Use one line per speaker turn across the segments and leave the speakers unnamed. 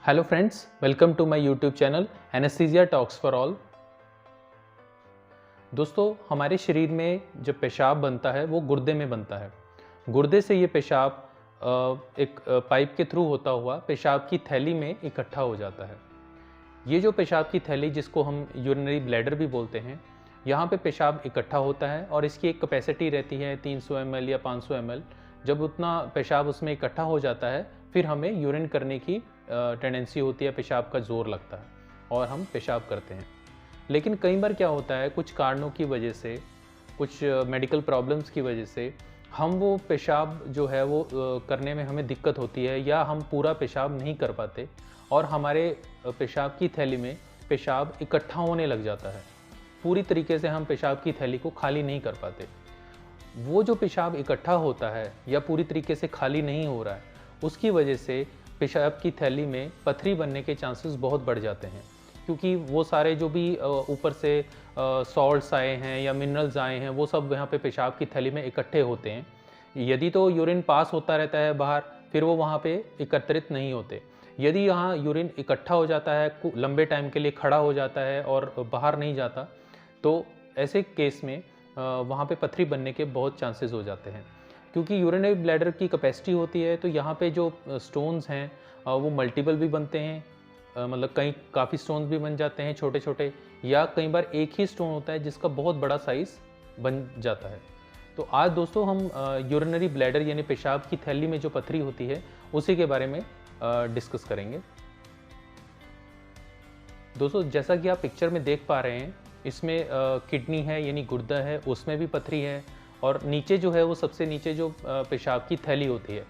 Hello friends, welcome to my YouTube channel anaesthesia talks for all. दोस्तों, हमारे शरीर में जब पेशाब बनता है वो गुर्दे में बनता है। गुर्दे से ये पेशाब एक पाइप के थ्रू होता हुआ पेशाब की थैली में इकट्ठा हो जाता है। ये जो पेशाब की थैली, जिसको हम यूरिनरी ब्लैडर भी बोलते हैं, यहाँ पे पेशाब इकट्ठा होता है और इसकी एक कैपेसिटी रहती है 300 ml या 500 ml। जब उतना पेशाब उसमें इकट्ठा हो जाता है फिर हमें यूरिन करने की टेंडेंसी होती है, पेशाब का ज़ोर लगता है और हम पेशाब करते हैं। लेकिन कई बार क्या होता है, कुछ कारणों की वजह से, कुछ मेडिकल प्रॉब्लम्स की वजह से हम वो पेशाब जो है वो करने में हमें दिक्कत होती है या हम पूरा पेशाब नहीं कर पाते और हमारे पेशाब की थैली में पेशाब इकट्ठा होने लग जाता है। पूरी तरीके से हम पेशाब की थैली को खाली नहीं कर पाते। वो जो पेशाब इकट्ठा होता है या पूरी तरीके से खाली नहीं हो रहा है, उसकी वजह से पेशाब की थैली में पथरी बनने के चांसेस बहुत बढ़ जाते हैं, क्योंकि वो सारे जो भी ऊपर से सॉल्ट्स आए हैं या मिनरल्स आए हैं वो सब यहाँ पे पेशाब की थैली में इकट्ठे होते हैं। यदि तो यूरिन पास होता रहता है बाहर, फिर वो वहाँ पे एकत्रित नहीं होते। यदि यहाँ यूरिन इकट्ठा हो जाता है, लंबे टाइम के लिए खड़ा हो जाता है और बाहर नहीं जाता, तो ऐसे केस में वहाँ पे पथरी बनने के बहुत चांसेस हो जाते हैं। क्योंकि यूरिनरी ब्लैडर की कैपेसिटी होती है, तो यहाँ पे जो स्टोन्स हैं वो मल्टीपल भी बनते हैं, मतलब काफ़ी स्टोन्स भी बन जाते हैं छोटे छोटे, या कई बार एक ही स्टोन होता है जिसका बहुत बड़ा साइज़ बन जाता है। तो आज दोस्तों हम यूरिनरी ब्लैडर यानी पेशाब की थैली में जो पथरी होती है उसी के बारे में डिस्कस करेंगे। दोस्तों, जैसा कि आप पिक्चर में देख पा रहे हैं, इसमें किडनी है यानी गुर्दा है, उसमें भी पथरी है, और नीचे जो है वो सबसे नीचे जो पेशाब की थैली होती है,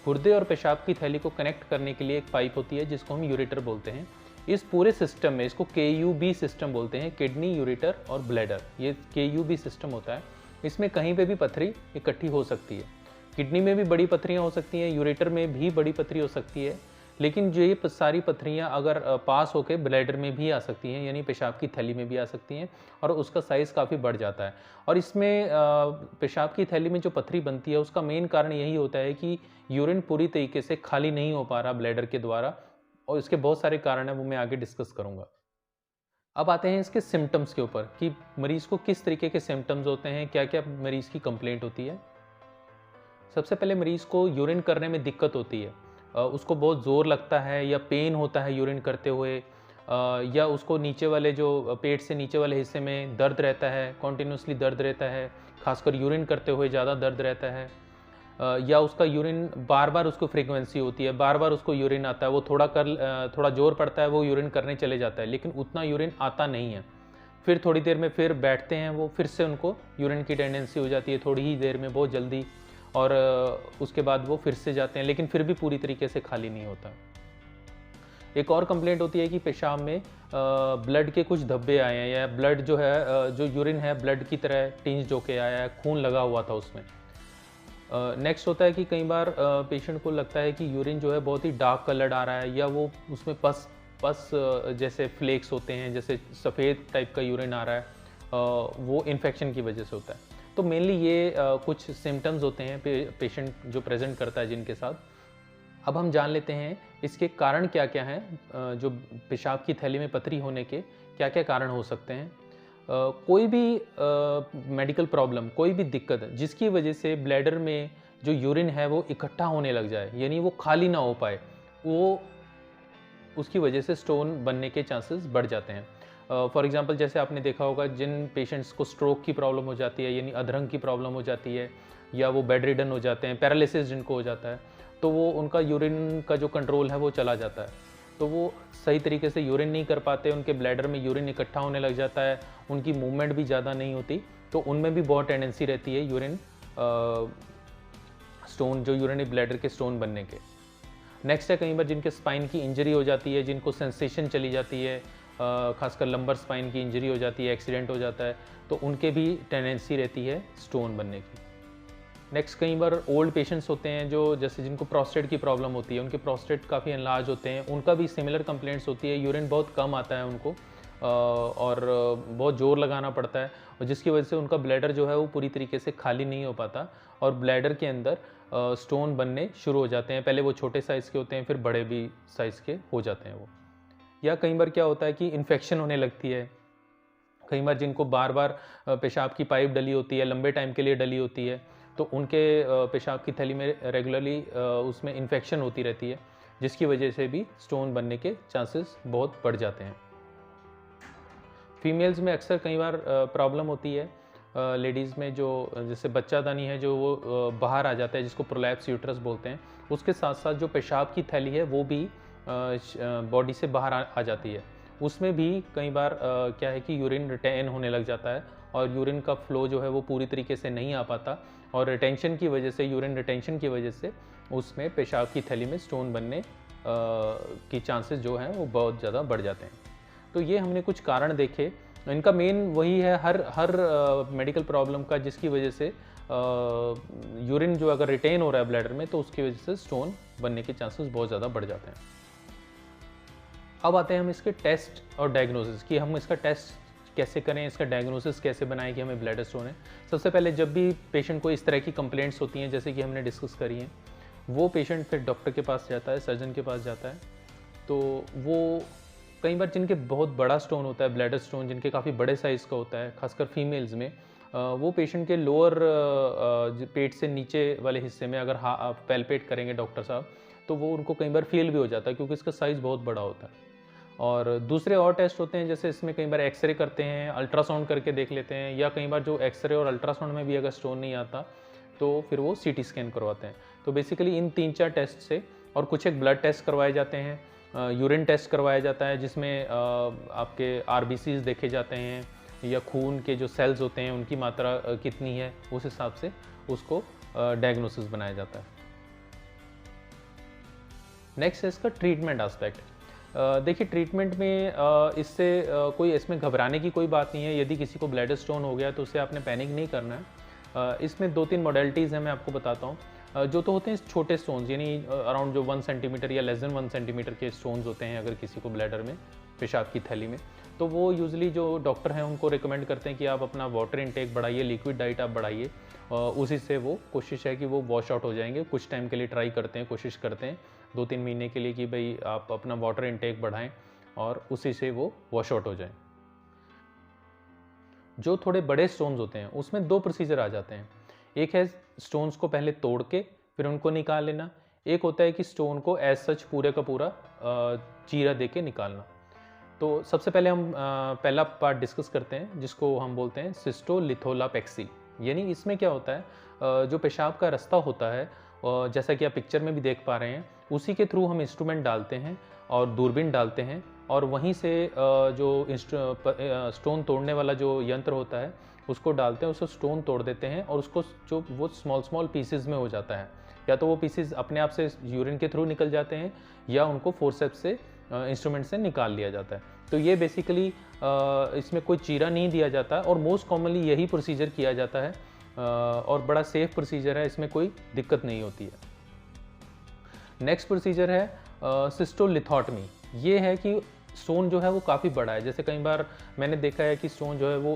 गुर्दे और पेशाब की थैली को कनेक्ट करने के लिए एक पाइप होती है जिसको हम यूरेटर बोलते हैं। इस पूरे सिस्टम में इसको KUB सिस्टम बोलते हैं, किडनी, यूरेटर और ब्लैडर। ये KUB सिस्टम होता है। इसमें कहीं पे भी पथरी इकट्ठी हो सकती है। किडनी में भी बड़ी पथरियाँ हो सकती हैं, यूरेटर में भी बड़ी पथरी हो सकती है, लेकिन जो ये सारी पथरियाँ अगर पास होकर ब्लैडर में भी आ सकती हैं यानी पेशाब की थैली में भी आ सकती हैं, और उसका साइज़ काफ़ी बढ़ जाता है। और इसमें पेशाब की थैली में जो पथरी बनती है उसका मेन कारण यही होता है कि यूरिन पूरी तरीके से खाली नहीं हो पा रहा ब्लैडर के द्वारा, और इसके बहुत सारे कारण हैं, वो मैं आगे डिस्कस करूँगा। अब आते हैं इसके सिम्टम्स के ऊपर कि मरीज़ को किस तरीके के सिम्टम्स होते हैं, क्या क्या मरीज़ की कंप्लेंट होती है। सबसे पहले मरीज़ को यूरिन करने में दिक्कत होती है, उसको बहुत ज़ोर लगता है या पेन होता है यूरिन करते हुए, या उसको नीचे वाले जो पेट से नीचे वाले हिस्से में दर्द रहता है, कॉन्टिन्यूसली दर्द रहता है, खासकर यूरिन करते हुए ज़्यादा दर्द रहता है, या उसका यूरिन बार बार उसको फ्रीक्वेंसी होती है, बार बार उसको यूरिन आता है, वो थोड़ा जोर पड़ता है, वो यूरिन करने चले जाता है, लेकिन उतना यूरिन आता नहीं है। फिर थोड़ी देर में फिर बैठते हैं, वो फिर से उनको यूरिन की टेंडेंसी हो जाती है थोड़ी ही देर में, बहुत जल्दी, और उसके बाद वो फिर से जाते हैं, लेकिन फिर भी पूरी तरीके से खाली नहीं होता। एक और कंप्लेंट होती है कि पेशाब में ब्लड के कुछ धब्बे आए हैं, या ब्लड जो है, जो यूरिन है ब्लड की तरह टिंज होके आया है, खून लगा हुआ था उसमें। नेक्स्ट होता है कि कई बार पेशेंट को लगता है कि यूरिन जो है बहुत ही डार्क कलर्ड आ रहा है, या वो उसमें पस पस जैसे फ्लेक्स होते हैं, जैसे सफ़ेद टाइप का यूरिन आ रहा है, वो इन्फेक्शन की वजह से होता है। तो मेनली ये कुछ सिम्टम्स होते हैं पेशेंट जो प्रेजेंट करता है जिनके साथ। अब हम जान लेते हैं इसके कारण क्या क्या हैं, जो पेशाब की थैली में पथरी होने के क्या क्या कारण हो सकते हैं। कोई भी मेडिकल प्रॉब्लम, कोई भी दिक्कत जिसकी वजह से ब्लैडर में जो यूरिन है वो इकट्ठा होने लग जाए, यानी वो खाली ना हो पाए, वो उसकी वजह से स्टोन बनने के चांसेस बढ़ जाते हैं। फॉर एग्जांपल, जैसे आपने देखा होगा जिन पेशेंट्स को स्ट्रोक की प्रॉब्लम हो जाती है, यानी अधरंग की प्रॉब्लम हो जाती है, या वो बेड रिडन हो जाते हैं, पैरालिसिस जिनको हो जाता है, तो वो उनका यूरिन का जो कंट्रोल है वो चला जाता है, तो वो सही तरीके से यूरिन नहीं कर पाते, उनके ब्लैडर में यूरिन इकट्ठा होने लग जाता है, उनकी मूवमेंट भी ज़्यादा नहीं होती, तो उनमें भी बहुत टेंडेंसी रहती है यूरिन स्टोन, जो यूरिनरी ब्लैडर के स्टोन बनने के। नेक्स्ट है कई बार जिनके स्पाइन की इंजरी हो जाती है, जिनको सेंसेशन चली जाती है, खासकर लंबर स्पाइन की इंजरी हो जाती है, एक्सीडेंट हो जाता है, तो उनके भी टेंडेंसी रहती है स्टोन बनने की। नेक्स्ट, कई बार ओल्ड पेशेंट्स होते हैं जो जैसे जिनको प्रोस्टेट की प्रॉब्लम होती है, उनके प्रोस्टेट काफ़ी एनलार्ज होते हैं, उनका भी सिमिलर कंप्लेंट्स होती है, यूरिन बहुत कम आता है उनको, और बहुत ज़ोर लगाना पड़ता है, और जिसकी वजह से उनका ब्लैडर जो है वो पूरी तरीके से खाली नहीं हो पाता और ब्लैडर के अंदर स्टोन बनने शुरू हो जाते हैं। पहले वो छोटे साइज़ के होते हैं, फिर बड़े भी साइज़ के हो जाते हैं वो। या कई बार क्या होता है कि इन्फेक्शन होने लगती है। कई बार जिनको बार बार पेशाब की पाइप डली होती है, लंबे टाइम के लिए डली होती है, तो उनके पेशाब की थैली में रेगुलरली उसमें इन्फेक्शन होती रहती है, जिसकी वजह से भी स्टोन बनने के चांसेस बहुत बढ़ जाते हैं। फीमेल्स में अक्सर कई बार प्रॉब्लम होती है लेडीज़ में, जो जैसे बच्चादानी है जो वो बाहर आ जाता है, जिसको प्रोलैप्स यूट्रस बोलते हैं। उसके साथ साथ जो पेशाब की थैली है वो भी बॉडी से बाहर आ जाती है। उसमें भी कई बार क्या है कि यूरिन रिटेन होने लग जाता है और यूरिन का फ्लो जो है वो पूरी तरीके से नहीं आ पाता और रिटेंशन की वजह से, यूरिन रिटेंशन की वजह से उसमें पेशाब की थैली में स्टोन बनने की चांसेस जो हैं वो बहुत ज़्यादा बढ़ जाते हैं। तो ये हमने कुछ कारण देखे। इनका मेन वही है हर मेडिकल प्रॉब्लम का, जिसकी वजह से यूरिन जो अगर रिटेन हो रहा है ब्लैडर में तो उसकी वजह से स्टोन बनने के चांसेस बहुत ज़्यादा बढ़ जाते हैं। अब आते हैं हम इसके टेस्ट और डायग्नोसिस कि हम इसका टेस्ट कैसे करें, इसका डायग्नोसिस कैसे बनाएं कि हमें ब्लैडर स्टोन है। सबसे पहले जब भी पेशेंट को इस तरह की कंप्लेंट्स होती हैं जैसे कि हमने डिस्कस करी हैं, वो पेशेंट फिर डॉक्टर के पास जाता है, सर्जन के पास जाता है। तो वो कई बार जिनके बहुत बड़ा स्टोन होता है, ब्लैडर स्टोन जिनके काफ़ी बड़े साइज़ का होता है, खासकर फीमेल्स में, वो पेशेंट के लोअर पेट से नीचे वाले हिस्से में अगर पैल्पेट करेंगे डॉक्टर साहब, तो वो उनको कई बार फील भी हो जाता है क्योंकि इसका साइज़ बहुत बड़ा होता है। और दूसरे और टेस्ट होते हैं, जैसे इसमें कई बार एक्सरे करते हैं, अल्ट्रासाउंड करके देख लेते हैं, या कई बार जो एक्सरे और अल्ट्रासाउंड में भी अगर स्टोन नहीं आता तो फिर वो सीटी स्कैन करवाते हैं। तो बेसिकली इन 3-4 टेस्ट से, और कुछ एक ब्लड टेस्ट करवाए जाते हैं, यूरिन टेस्ट करवाया जाता है जिसमें आपके आरबीसीज देखे जाते हैं या खून के जो सेल्स होते हैं उनकी मात्रा कितनी है, उस हिसाब से उसको डायग्नोसिस बनाया जाता है। नेक्स्ट है इसका ट्रीटमेंट एस्पेक्ट। देखिए ट्रीटमेंट में इससे कोई इसमें घबराने की कोई बात नहीं है। यदि किसी को ब्लैडर स्टोन हो गया तो उससे आपने पैनिक नहीं करना है। इसमें 2-3 मॉडलिटीज़ हैं, मैं आपको बताता हूँ। जो तो होते हैं छोटे स्टोन्स, यानी अराउंड जो 1 सेंटीमीटर या लेस देन 1 सेंटीमीटर के स्टोन्स होते हैं अगर किसी को ब्लैडर में, पेशाब की थैली में, तो वो यूजुअली जो डॉक्टर हैं उनको रिकमेंड करते हैं कि आप अपना वाटर इनटेक बढ़ाइए, लिक्विड डाइट आप बढ़ाइए। उसी से वो कोशिश है कि वो वॉश आउट हो जाएंगे। कुछ टाइम के लिए ट्राई करते हैं, कोशिश करते हैं 2-3 महीने के लिए कि भाई आप अपना वाटर इनटेक बढ़ाएं और उसी से वो वॉश आउट हो जाएं। जो थोड़े बड़े स्टोन्स होते हैं उसमें 2 प्रोसीजर आ जाते हैं। एक है स्टोन्स को पहले तोड़ के फिर उनको निकाल लेना। एक होता है कि स्टोन को एज सच पूरे का पूरा चीरा दे के निकालना। तो सबसे पहले हम पहला पार्ट डिस्कस करते हैं जिसको हम बोलते हैं सिस्टोलिथोलापेक्सी। यानी इसमें क्या होता है, जो पेशाब का रास्ता होता है, जैसा कि आप पिक्चर में भी देख पा रहे हैं, उसी के थ्रू हम इंस्ट्रूमेंट डालते हैं और दूरबीन डालते हैं और वहीं से जो स्टोन तोड़ने वाला जो यंत्र होता है उसको डालते हैं, उसको स्टोन तोड़ देते हैं और उसको जो वो स्मॉल पीसेस में हो जाता है। या तो वो पीसेस अपने आप से यूरिन के थ्रू निकल जाते हैं या उनको फोर्सेप्स से इंस्ट्रूमेंट से निकाल लिया जाता है। तो ये बेसिकली इसमें कोई चीरा नहीं दिया जाता और मोस्ट कॉमनली यही प्रोसीजर किया जाता है और बड़ा सेफ प्रोसीजर है, इसमें कोई दिक्कत नहीं होती है। नेक्स्ट प्रोसीजर है सिस्टोलिथोटमी। ये है कि स्टोन जो है वो काफ़ी बड़ा है। जैसे कई बार मैंने देखा है कि स्टोन जो है वो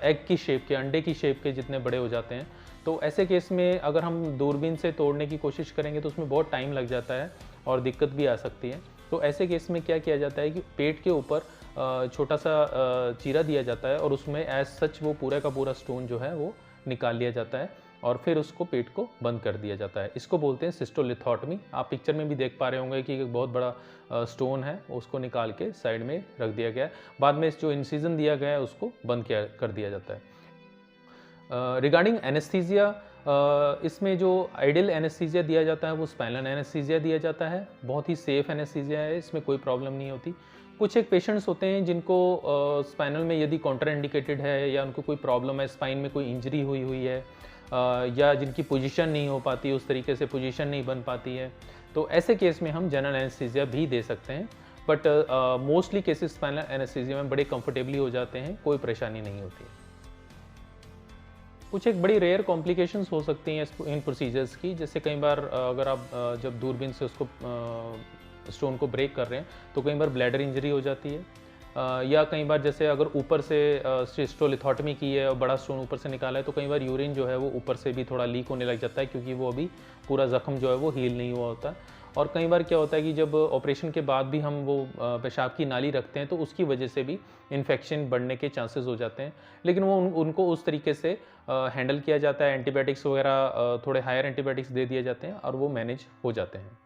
एग की शेप के, अंडे की शेप के जितने बड़े हो जाते हैं। तो ऐसे केस में अगर हम दूरबीन से तोड़ने की कोशिश करेंगे तो उसमें बहुत टाइम लग जाता है और दिक्कत भी आ सकती है। तो ऐसे केस में क्या किया जाता है कि पेट के ऊपर छोटा सा चीरा दिया जाता है और उसमें एज सच वो पूरा का पूरा स्टोन जो है वो निकाल लिया जाता है और फिर उसको पेट को बंद कर दिया जाता है। इसको बोलते हैं सिस्टोलिथोटमी। आप पिक्चर में भी देख पा रहे होंगे कि एक बहुत बड़ा स्टोन है, उसको निकाल के साइड में रख दिया गया है। बाद में जो इंसिजन दिया गया है उसको बंद कर दिया जाता है। रिगार्डिंग एनेस्थीसिया, इसमें जो आइडियल एनेस्थीसिया दिया जाता है वो स्पाइनल एनेस्थीसिया दिया जाता है। बहुत ही सेफ एनेस्थीसिया है, इसमें कोई प्रॉब्लम नहीं होती। कुछ एक पेशेंट्स होते हैं जिनको स्पाइनल में यदि कॉन्ट्रा इंडिकेटेड है या उनको कोई प्रॉब्लम है, स्पाइन में कोई इंजरी हुई है या जिनकी पोजीशन नहीं हो पाती, उस तरीके से पोजीशन नहीं बन पाती है, तो ऐसे केस में हम जनरल एनेस्थीसिया भी दे सकते हैं। But mostly cases spinal anaesthesia में बड़े कंफर्टेबली हो जाते हैं, कोई परेशानी नहीं होती है। कुछ एक बड़ी रेयर कॉम्प्लिकेशंस हो सकती हैं इन प्रोसीजर्स की। जैसे कई बार अगर आप जब दूरबीन से उसको स्टोन को ब्रेक कर रहे हैं तो कई बार ब्लैडर इंजरी हो जाती है। या कई बार जैसे अगर ऊपर से सिस्टोलिथोटमी की है और बड़ा स्टोन ऊपर से निकाला है तो कई बार यूरिन जो है वो ऊपर से भी थोड़ा लीक होने लग जाता है, क्योंकि वो अभी पूरा ज़ख्म जो है वो हील नहीं हुआ होता। और कई बार क्या होता है कि जब ऑपरेशन के बाद भी हम वो पेशाब की नाली रखते हैं तो उसकी वजह से भी इन्फेक्शन बढ़ने के चांसेस हो जाते हैं। लेकिन वो उनको उस तरीके से हैंडल किया जाता है, एंटीबायोटिक्स वगैरह थोड़े हायर एंटीबायोटिक्स दे दिए जाते हैं और वो मैनेज हो जाते हैं।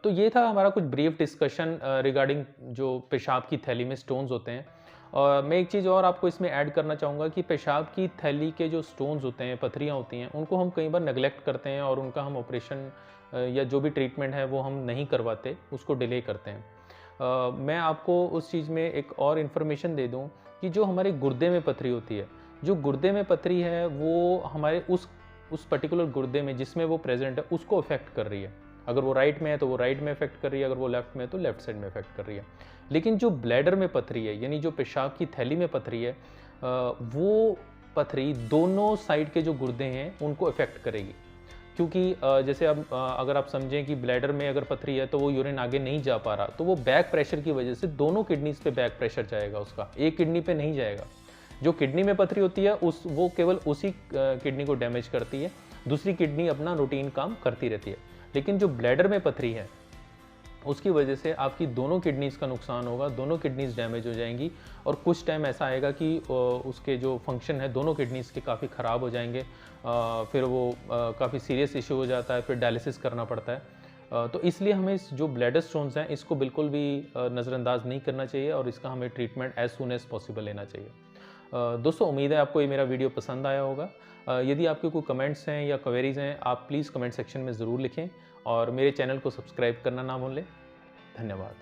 तो ये था हमारा कुछ ब्रीफ डिस्कशन रिगार्डिंग जो पेशाब की थैली में स्टोन्स होते हैं। और मैं एक चीज़ और आपको इसमें ऐड करना चाहूँगा कि पेशाब की थैली के जो स्टोन्स होते हैं, पथरियाँ होती हैं, उनको हम कई बार नेगलेक्ट करते हैं और उनका हम ऑपरेशन या जो भी ट्रीटमेंट है वो हम नहीं करवाते, उसको डिले करते हैं। मैं आपको उस चीज़ में एक और इन्फॉर्मेशन दे दूँ कि जो हमारे गुर्दे में पथरी होती है, जो गुर्दे में पथरी है वो हमारे उस पर्टिकुलर गुर्दे में जिसमें वो प्रेजेंट है उसको अफेक्ट कर रही है। अगर वो राइट में है तो वो राइट में इफेक्ट कर रही है, अगर वो लेफ्ट में है तो लेफ्ट साइड में इफेक्ट कर रही है। लेकिन जो ब्लैडर में पथरी है, यानी जो पेशाब की थैली में पथरी है, वो पथरी दोनों साइड के जो गुर्दे हैं उनको इफेक्ट करेगी। क्योंकि जैसे अब अगर आप समझें कि ब्लैडर में अगर पथरी है तो वो यूरिन आगे नहीं जा पा रहा, तो वो बैक प्रेशर की वजह से दोनों किडनीज पे बैक प्रेशर जाएगा उसका, एक किडनी पे नहीं जाएगा। जो किडनी में पथरी होती है वो केवल उसी किडनी को डैमेज करती है, दूसरी किडनी अपना रूटीन काम करती रहती है। लेकिन जो ब्लैडर में पथरी है उसकी वजह से आपकी दोनों किडनीज़ का नुकसान होगा, दोनों किडनीज़ डैमेज हो जाएंगी और कुछ टाइम ऐसा आएगा कि उसके जो फंक्शन है दोनों किडनीज़ के काफ़ी ख़राब हो जाएंगे। फिर वो काफ़ी सीरियस इशू हो जाता है, फिर डायलिसिस करना पड़ता है। तो इसलिए हमें जो ब्लैडर स्टोन्स हैं इसको बिल्कुल भी नज़रअंदाज नहीं करना चाहिए और इसका हमें treatment as soon as possible लेना चाहिए। दोस्तों, उम्मीद है आपको ये मेरा वीडियो पसंद आया होगा। यदि आपके कोई कमेंट्स हैं या क्वेरीज़ हैं, आप प्लीज़ कमेंट सेक्शन में ज़रूर लिखें और मेरे चैनल को सब्सक्राइब करना ना भूलें। धन्यवाद।